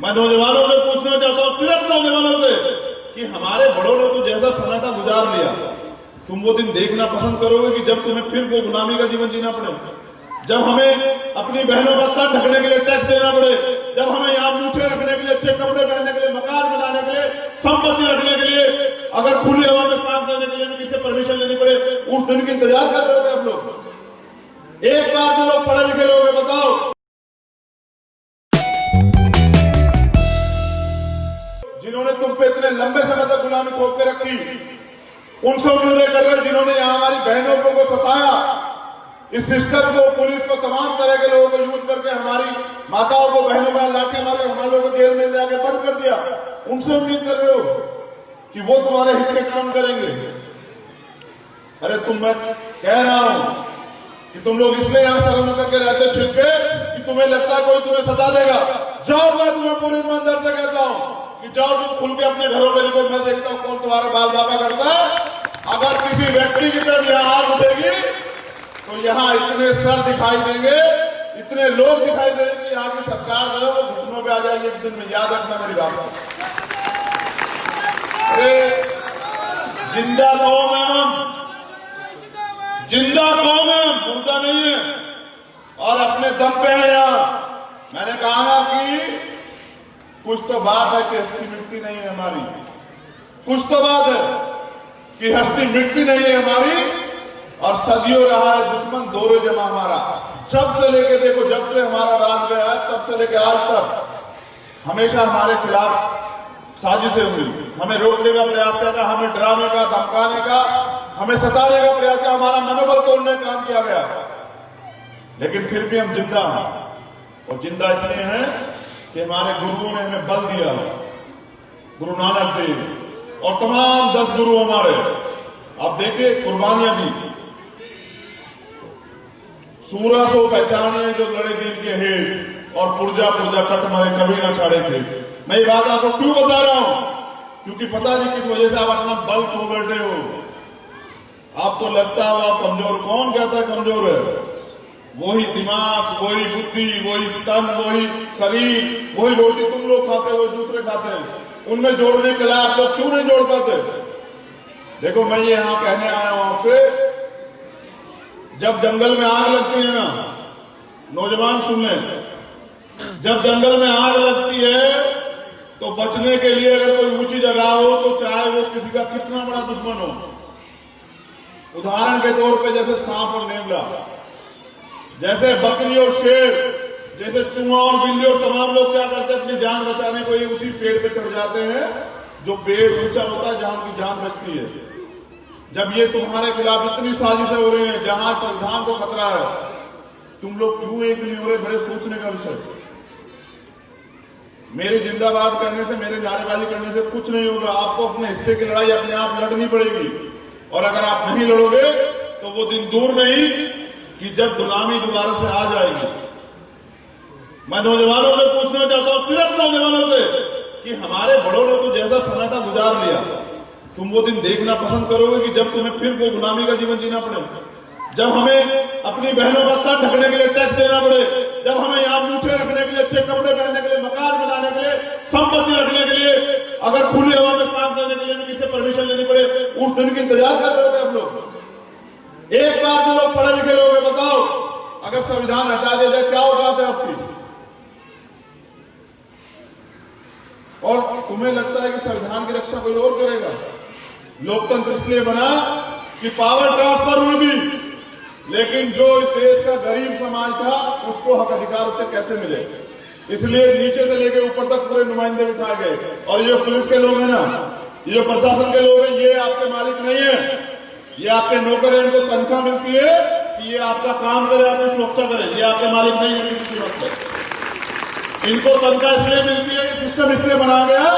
मैं नौजवानों से पूछना चाहता हूं, सिर्फ नौजवानों से, कि हमारे बड़ों ने तो जैसा समय था गुजार लिया, तुम वो दिन देखना पसंद करोगे कि जब तुम्हें फिर वो गुलामी का जीवन जीना पड़े, जब हमें अपनी बहनों का तन ढकने के लिए टैक्स देना पड़े, जब हमें यहाँ मूछे रखने के लिए, अच्छे कपड़े पहनने के लिए, मकान बनाने के लिए, संपत्ति रखने के लिए, अगर खुली हवा में सांस लेने के लिए भी किसी परमिशन लेनी पड़े, उस दिन की इंतजार कर रहे हो आप लोग? एक बार जो लोग पढ़े लिखे लोग हैं, बताओ जिन्होंने तुम पे इतने लंबे समय तक गुलामी थोप के रखी, उनसे उम्मीदें कर रहे जिन्होंने यहां हमारी बहनों को सताया, इस सिस्टम को, पुलिस को, तमाम तरह के लोगों को यूज करके हमारी माताओं को, बहनों का लाठी मारे, हम लोगों को जेल में जाके बंद कर दिया, उनसे उम्मीद कर रहे हो कि वो तुम्हारे हित के काम करेंगे? अरे मैं कह रहा हूं कि तुम लोग इसलिए यहां शर्म करके रहते छिपके कि तुम्हें लगता है कोई तुम्हें सता देगा। जाओ, मैं तुम्हें पूरी ईमानदारी से कहता हूं कि जाओ, तुम खुल के अपने घरों में लिखो, मैं देखता हूं कौन तुम्हारा बाल बाबा करता है। अगर किसी व्यक्ति की तरफ यहां आग उठेगी तो यहां इतने सर दिखाई देंगे, इतने लोग दिखाई देंगे कि आगे सरकार जो है वो घुटनों पे आ जाएगी एक दिन में। याद रखना मेरी बात। अरे जिंदा कौम है हम, जिंदा कौम है, मुर्दा नहीं है, और अपने दम पे है यहां। मैंने कहा कि कुछ तो बात है कि हस्ती मिटती नहीं है हमारी, कुछ तो बात है कि हस्ती मिटती नहीं है हमारी, और सदियों रहा है दुश्मन दौरे जमा हमारा। जब से लेके देखो, जब से हमारा राज गया है, तब से लेके आज तक हमेशा हमारे खिलाफ साजिशें हुई, हमें रोकने का प्रयास किया, हमें डराने का, धमकाने का, हमें सताने का प्रयास किया, हमारा मनोबल तोड़ने का काम किया गया। लेकिन फिर भी हम जिंदा हैं, और जिंदा इसलिए हैं कि हमारे गुरुओं ने हमें बल दिया। गुरु नानक देव और तमाम 10 गुरु हमारे, आप देखिए कुर्बानियां दी। सूरा सो पहचानिए जो लड़े दीन के हेत, और पुर्जा पुर्जा कट मारे कभी ना छाड़े थे। मैं ये बात आपको क्यों बता रहा हूं? क्योंकि पता नहीं किस वजह से आप अपना बल खो बैठे हो। आपको लगता है आप कमजोर, कौन कहता है कमजोर है? वही दिमाग, वही बुद्धि, वही तन, वही शरीर, वही रोटी तुम लोग खाते हो, दूसरे खाते हैं, उनमें जोड़ने के लिए आप लोग क्यों नहीं जोड़ पाते? देखो, मैं ये यहां कहने आया हूं आपसे, जब जंगल में आग लगती है ना, नौजवान सुन लें, जब जंगल में आग लगती है तो बचने के लिए अगर कोई ऊंची जगह हो तो चाहे वो किसी का कितना बड़ा दुश्मन हो, उदाहरण के तौर पे जैसे सांप और नेवला, जैसे बकरी और शेर, जैसे चूहा और बिल्ली, और तमाम लोग क्या करते हैं अपनी जान बचाने को ये उसी पेड़ पे चढ़ जाते हैं जो पेड़ ऊंचा होता है, जहां उनकी जान बचती है। जब ये तुम्हारे खिलाफ इतनी साजिशें हो रही हैं, जहां संविधान को खतरा है, तुम लोग क्यों एक नहीं हो रहे? बड़े सोचने का विषय। मेरे जिंदाबाद करने से, मेरे नारेबाजी करने से कुछ नहीं होगा। आपको अपने हिस्से की लड़ाई अपने आप लड़नी पड़ेगी, और अगर आप नहीं लड़ोगे तो वो दिन दूर नहीं कि जब गुलामी दोबारा से आ जाएगी। मैं नौजवानों से पूछना चाहता हूं, सिर्फ नौजवानों से, कि हमारे बड़ों ने तो जैसा समय था गुजार लिया, तुम वो दिन देखना पसंद करोगे कि जब तुम्हें फिर वो गुलामी का जीवन जीना पड़े, जब हमें अपनी बहनों का तन ढकने के लिए टैक्स देना पड़े, जब हमें यहाँ मूछे रखने के लिए, अच्छे कपड़े पहनने के लिए, मकान बनाने के लिए, संपत्ति रखने के लिए, अगर खुली हवा में सांस लेने के लिए भी किसी परमिशन लेनी पड़े, उस दिन की इंतजार कर रहे हो आप लोग? एक बार जो लोग पढ़े लिखे लोग हैं, बताओ अगर संविधान हटा दिया जाए क्या होगा आपकी? और तुम्हें लगता है कि संविधान की रक्षा कोई और करेगा? लोकतंत्र इसलिए बना कि पावर ट्रांसफर हुई थी, लेकिन जो इस देश का गरीब समाज था उसको हक अधिकार उससे कैसे मिले, इसलिए नीचे से लेकर ऊपर तक पूरे नुमाइंदे बिठाए गए। और ये पुलिस के लोग हैं ना, ये जो प्रशासन के लोग हैं, ये आपके मालिक नहीं है, ये आपके नौकर हैं। इनको तनख्वाह मिलती है कि ये आपका काम करे, आपकी सुरक्षा करे, ये आपके मालिक नहीं है किसी वक्त से। इनको तनख्वाह इसलिए मिलती है कि सिस्टम इसलिए बनाया गया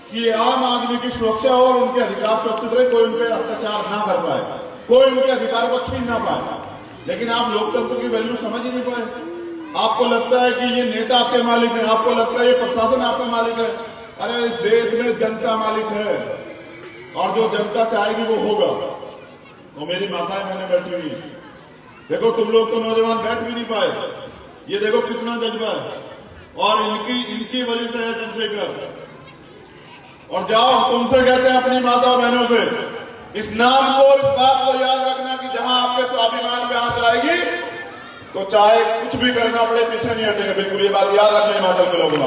कि आम आदमी की सुरक्षा और उनके अधिकार सुरक्षित रहे, कोई उनके अत्याचार ना कर पाए, कोई उनके अधिकार को छीन ना पाए। लेकिन आप लोकतंत्र की वैल्यू समझ ही नहीं पाए। आपको लगता है कि ये नेता आपके मालिक है, आपको लगता है ये प्रशासन आपका मालिक है। अरे इस देश में जनता मालिक है, और जो जनता चाहेगी वो होगा। तो मेरी माताएं मैंने बैठी हुई, देखो तुम लोग तो नौजवान बैठ भी नहीं पाए, ये देखो कितना जज्बा है। और इनकी वजह से है चंद्रशेखर। और जाओ तुमसे कहते हैं अपनी माता बहनों से, इस नाम को, इस बात को याद रखना कि जहां आपके स्वाभिमान पे आंच आएगी तो चाहे कुछ भी करना पड़े पीछे नहीं हटेंगे। बिल्कुल ये बात याद रखना हिमाचल के लोगों।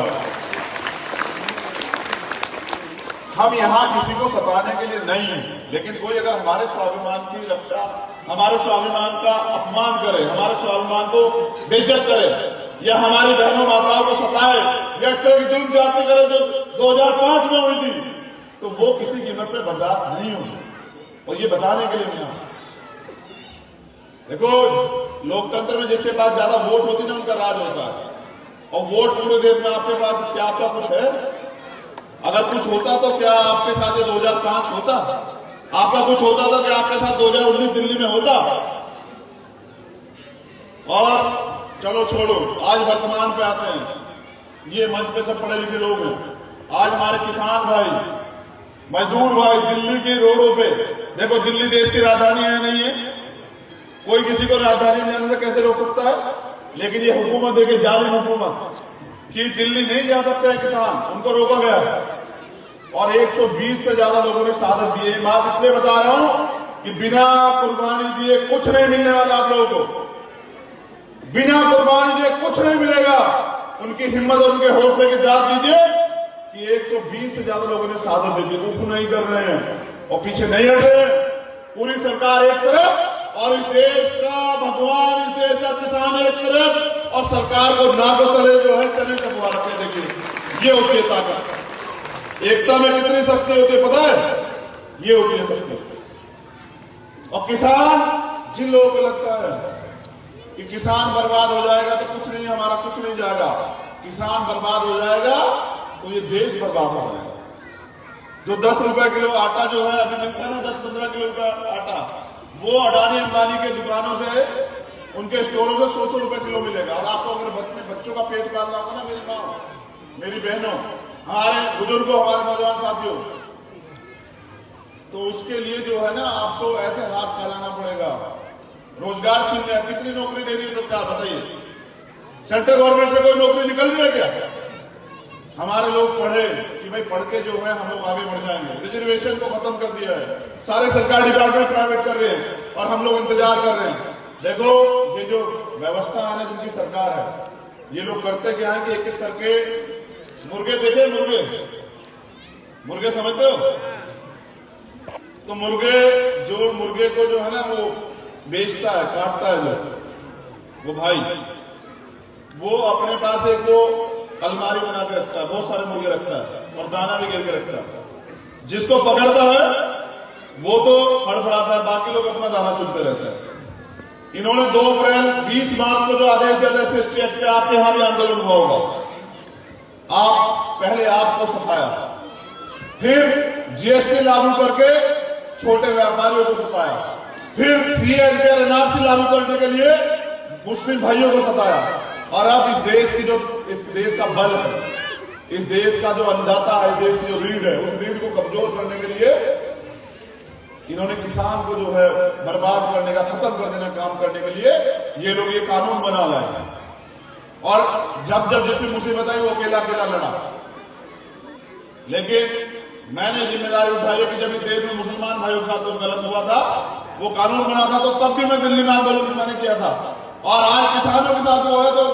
हम यहां किसी को सताने के लिए नहीं है, लेकिन कोई अगर हमारे स्वाभिमान की रक्षा, हमारे स्वाभिमान का अपमान करे, हमारे स्वाभिमान को बेइज्जत करे या हमारी बहनों माताओं को सताए या इस तरह की जुल्म जाति करे जो 2005 में हुई थी, तो वो किसी कीमत पे बर्दाश्त नहीं होगी। और ये बताने के लिए मैं देखो, लोकतंत्र में जिसके पास ज्यादा वोट होती है उनका राज होता है। और वोट पूरे देश में आपके पास क्या आपका कुछ है? अगर कुछ होता तो क्या आपके साथ ये 2005 होता? आपका कुछ होता तो क्या आपके साथ 2019 दिल्ली में होता? और चलो छोड़ो, आज वर्तमान पे आते हैं। ये मंच पे सब पढ़े लिखे लोग हैं। आज हमारे किसान भाई, मजदूर भाई दिल्ली के रोडों पे, देखो दिल्ली देश की राजधानी है नहीं है, कोई किसी को राजधानी में जाने से कैसे रोक सकता है? लेकिन ये हुकूमत देखिए, जालिम हुकूमत कि दिल्ली नहीं जा सकते हैं किसान, उनको रोका गया है। और 120 से ज्यादा लोगों ने शहादत दी है। बात इसलिए बता रहा हूं कि बिना कुर्बानी दिए कुछ नहीं मिलने वाला आप लोगों को। बिना कुर्बानी दिए कुछ नहीं मिलेगा। उनकी हिम्मत और उनके हौसले की दाद दीजिए कि 120 से ज्यादा लोगों ने शहादत दी थी, उफ नहीं कर रहे हैं और पीछे नहीं हट रहे हैं। पूरी सरकार एक तरफ और इस देश का भगवान, इस देश का किसान एक तरफ, और सरकार को नाक तले जो है चने चबवा रखे। देखिए ये होती है ताकत। एकता में कितनी शक्ति होती है पता है? ये होती है शक्ति। और किसान, जिन लोगों को लगता है कि किसान बर्बाद हो जाएगा तो कुछ नहीं, हमारा कुछ नहीं जाएगा, किसान बर्बाद हो जाएगा तो ये देश बर्बाद हो जाएगा। जो 10 रुपए किलो आटा जो है अभी मिलता है ना, 10-15 किलो का आटा, वो अडानी अंबानी के दुकानों से, उनके स्टोरों से 100 रुपए किलो मिलेगा। और आपको अगर बच्चों का पेट पालना होगा ना, मेरी माँ, मेरी बहनों, हमारे बुजुर्गों, हमारे नौजवान साथियों, तो उसके लिए जो है ना आपको ऐसे हाथ फैलाना पड़ेगा। रोजगार छीन लिया, कितनी नौकरी दे रही है सरकार बताइए? सेंट्रल गवर्नमेंट से कोई नौकरी निकल रही है क्या? हमारे लोग पढ़े कि भाई पढ़ के जो है हम लोग आगे बढ़ जाएंगे। रिजर्वेशन को खत्म कर दिया है, सारे सरकारी डिपार्टमेंट प्राइवेट कर रहे हैं और हम लोग इंतजार कर रहे हैं। देखो ये जो व्यवस्था है ना, जिनकी सरकार है, ये लोग करते क्या है कि एक एक करके मुर्गे देखे, मुर्गे समझते हो? तो मुर्गे को जो है ना वो बेचता है, काटता है जो वो भाई, वो अपने पास एक वो अलमारी बना के रखता है, बहुत सारे मुर्गे रखता है और दाना भी गिर के रखता है। जिसको पकड़ता है वो तो फड़फड़ाता है, बाकी लोग अपना दाना चुनते रहते हैं। इन्होंने 2 अप्रैल 20 मार्च को जो आदेश दिया था SST एक्ट पे, आपके यहां भी आंदोलन हुआ होगा। पहले आपको सताया, फिर GST लागू करके छोटे व्यापारियों को सताया, फिर CAA और NRC लागू करने के लिए मुस्लिम भाइयों को सताया, और अब इस देश का बल है, इस देश का जो अन्नदाता है, इस देश की जो रीढ़ है, उस रीढ़ को कमजोर करने के लिए इन्होंने किसान को जो है बर्बाद करने का, खत्म कर देने का काम करने के लिए ये लोग ये कानून बना लाए। और जब जिसमें मुसीबत आई वो अकेला लड़ा। लेकिन मैंने जिम्मेदारी उठाई कि जब इस देश में मुसलमान भाइयों के साथ कुछ गलत हुआ था, वो कानून बना था, तो तब भी मैं दिल्ली में आंदोलन मैंने किया था। और आज किसानों के साथ वो है तो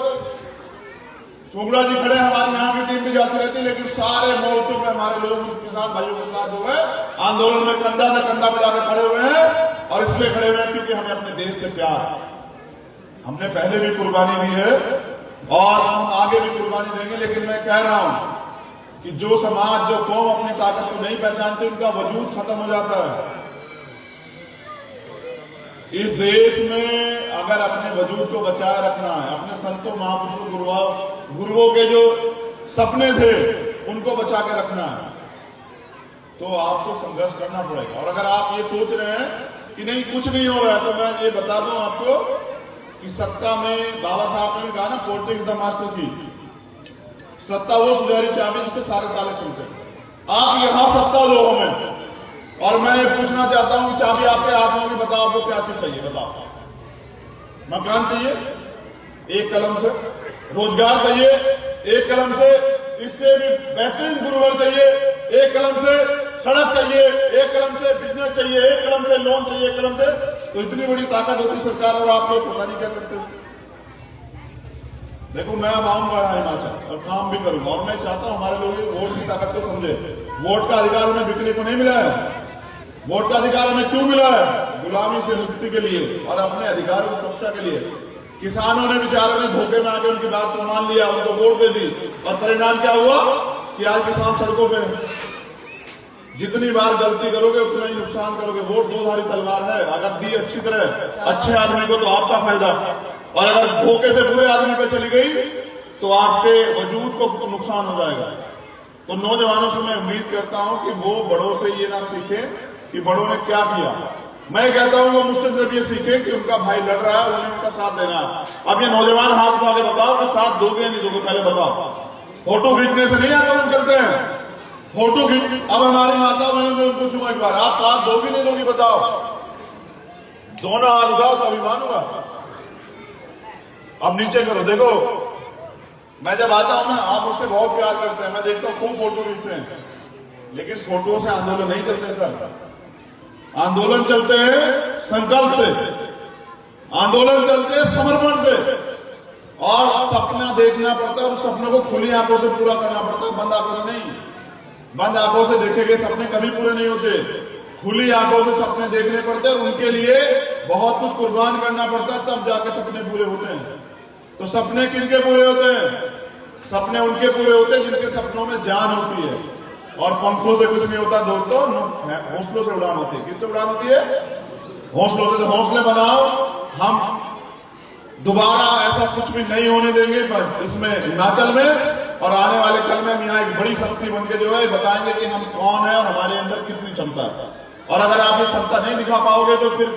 शुभ्रा जी खड़े, हमारे यहाँ की टीम भी जाती रहती, लेकिन सारे मोर्चों पे हमारे लोग किसान भाइयों के साथ जो है आंदोलन में कंधा से कंधा मिलाकर खड़े हुए हैं। और इसलिए खड़े हुए हैं क्योंकि हमें अपने देश से प्यार, हमने पहले भी कुर्बानी दी है और हम आगे भी कुर्बानी देंगे। लेकिन मैं कह रहा हूं कि जो समाज, जो कौम अपनी ताकत को नहीं पहचानती, उनका वजूद खत्म हो जाता है। इस देश में अगर अपने वजूद को बचाए रखना है, अपने संतों, महापुरुषों, गुरुओं के जो सपने थे उनको बचा के रखना है, तो आपको संघर्ष करना पड़ेगा। और अगर आप ये सोच रहे हैं कि नहीं कुछ नहीं हो रहा है, तो मैं ये बता दूं आपको कि सत्ता में बाबा साहब ने कहा ना, पोर्टिंग द मास्टर की, सत्ता वो सुनहरी चाबी जिससे सारे ताले खुलते हैं। आप यहां सत्ता दो हमें, और मैं पूछना चाहता हूं कि चाबी आपके हाथ में, बताओ आपको क्या चीज चाहिए? बताओ। मकान चाहिए? एक कलम से। रोजगार चाहिए? एक कलम से इससे भी बेहतरीन गुरुवर चाहिए, एक कलम से सड़क चाहिए, एक कलम से बिजनेस चाहिए, एक कलम से लोन चाहिए, एक कलम से, तो इतनी बड़ी ताकत होती सरकार और आप लोग पता नहीं क्या करते हो। देखो मैं अब आऊंगा हिमाचल और काम भी करूंगा, और मैं चाहता हूं हमारे लोग वोट की ताकत को समझे। वोट का अधिकार हमें बिकने को नहीं मिला है, वोट का अधिकार हमें क्यों मिला है? गुलामी से मुक्ति के लिए और अपने अधिकारों की सुरक्षा के लिए। किसानों ने बेचारों ने धोखे में आके उनकी बात को मान लिया, उनको वोट दे दी, और परिणाम क्या हुआ कि आज किसान सड़कों पे। जितनी बार गलती करोगे उतना ही नुकसान करोगे। वोट दो धारी तलवार है, अगर दी अच्छी तरह अच्छे आदमी को तो आपका फायदा, और अगर धोखे से बुरे आदमी पे चली गई तो आपके वजूद को नुकसान हो जाएगा। तो नौजवानों से मैं उम्मीद करता हूं कि वो बड़ों से ये ना सीखें कि बड़ों ने क्या किया। मैं कहता हूं वो मुझसे सिर्फ ये सीखें कि उनका भाई लड़ रहा है, उन्हें उनका साथ देना। अब ये नौजवान हाथ उठा के बताओ कि साथ दोगे या नहीं दोगे, पहले बताओ। फोटो खींचने से नहीं आंदोलन चलते हैं, फोटो खींच। अब हमारी माता बहनों से पूछूंगा एक बार, आप साथ दोगी नहीं दोगी बताओ? दोनों हाथ उठाओ तो अभिमान हुआ। अब नीचे करो। देखो मैं जब आता हूं ना, आप मुझसे बहुत प्यार करते हैं, मैं देखता हूं खूब फोटो खींचते हैं, लेकिन फोटो से आंदोलन नहीं चलते सर। आंदोलन चलते हैं संकल्प से, आंदोलन चलते हैं समर्पण से, और सपना देखना पड़ता है और सपनों को खुली आंखों से पूरा करना पड़ता है, बंद आंखों से नहीं। बंद आंखों से देखे गए सपने कभी पूरे नहीं होते, खुली आंखों से सपने देखने पड़ते हैं, उनके लिए बहुत कुछ कुर्बान करना पड़ता है, तब जाके सपने पूरे होते हैं। तो सपने किनके पूरे होते हैं? सपने उनके पूरे होते हैं जिनके सपनों में जान होती है, और पंखों से कुछ नहीं होता दोस्तों, हौसलों से उड़ान होती है। किससे उड़ान होती है? हौसलों से। तो हौसले बनाओ, हम दोबारा ऐसा कुछ भी नहीं होने देंगे पर इसमें हिमाचल में, और आने वाले कल में हम यहाँ एक बड़ी शक्ति बन के जो है बताएंगे कि हम कौन है और हमारे अंदर कितनी क्षमता है। और अगर आप ये क्षमता नहीं दिखा पाओगे तो फिर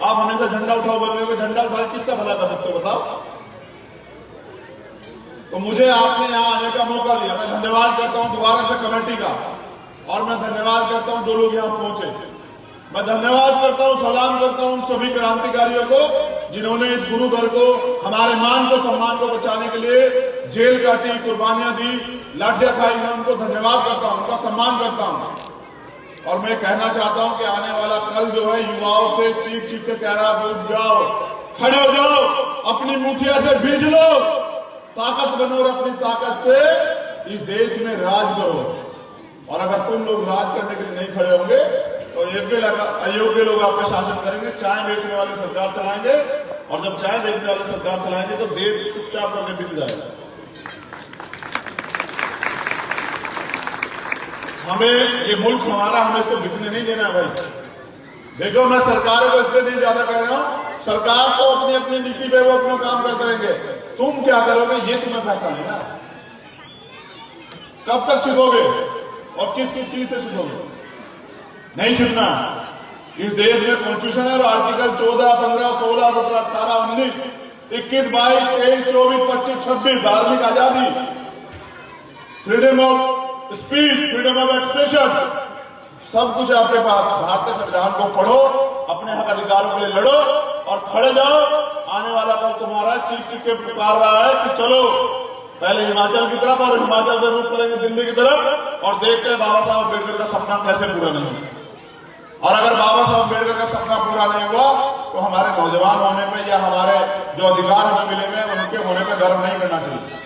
आप हमेशा झंडा उठाओ बोल रहे हो, झंडा उठा किसका भला कर सकते हो बताओ? तो मुझे आपने यहाँ आने का मौका दिया, मैं धन्यवाद करता हूं दोबारा से कमेटी का, और मैं धन्यवाद करता हूं जो लोग यहाँ पहुंचे। मैं धन्यवाद करता हूं, सलाम करता हूं सभी क्रांतिकारियों को जिन्होंने इस गुरु घर को, हमारे मान को, सम्मान को बचाने के लिए जेल काटी, कुर्बानियां दी, लाठियां खाई। मैं उनको धन्यवाद करता हूं, उनका सम्मान करता हूं। और मैं कहना चाहता हूं कि आने वाला कल जो है युवाओं से चीख चीख के कह रहा है, उठ जाओ, खड़े हो जाओ, अपनी मुठिया से भीज लो, ताकत बनो और अपनी ताकत से इस देश में राज करो। और अगर तुम लोग राज करने के लिए नहीं खड़े होंगे तो अयोग्य लोग आप पे शासन करेंगे। चाय बेचने वाले सरकार चलाएंगे, और जब चाय बेचने वाले सरकार चलाएंगे तो देश चुपचाप करके बिक जाएगा। हमें ये मुल्क हमारा, हमें इसको बिकने नहीं देना भाई। देखो मैं सरकारों को इसलिए नहीं ज्यादा कह रहा हूं, सरकार को अपनी अपनी नीति पे वो अपना काम करते रहेंगे, तुम क्या करोगे ये तुम्हें फैसला है ना। कब तक सीखोगे और किस किस चीज से सीखोगे? नहीं सीखना। इस देश में कॉन्स्टिट्यूशन है और आर्टिकल 14, 15, 16, 17, 18, 19, 21, 22, 23, 24, 25, 26 धार्मिक आजादी, freedom of speech, freedom of expression, सब कुछ है आपके पास। भारतीय संविधान को पढ़ो, अपने हक अधिकारों के लिए लड़ो और खड़े जाओ। आने वाला कल तुम्हारा चीख चीख के पुकार रहा है कि चलो पहले हिमाचल की तरफ, और हिमाचल से रुख करेंगे दिल्ली की तरफ, और देखते हैं बाबा साहब अम्बेडकर का सपना कैसे पूरा नहीं होता। और अगर बाबा साहब अम्बेडकर का सपना पूरा नहीं हुआ तो हमारे नौजवान होने पे या हमारे जो अधिकार हमें मिले हुए उनके होने पे गर्व नहीं करना चाहिए।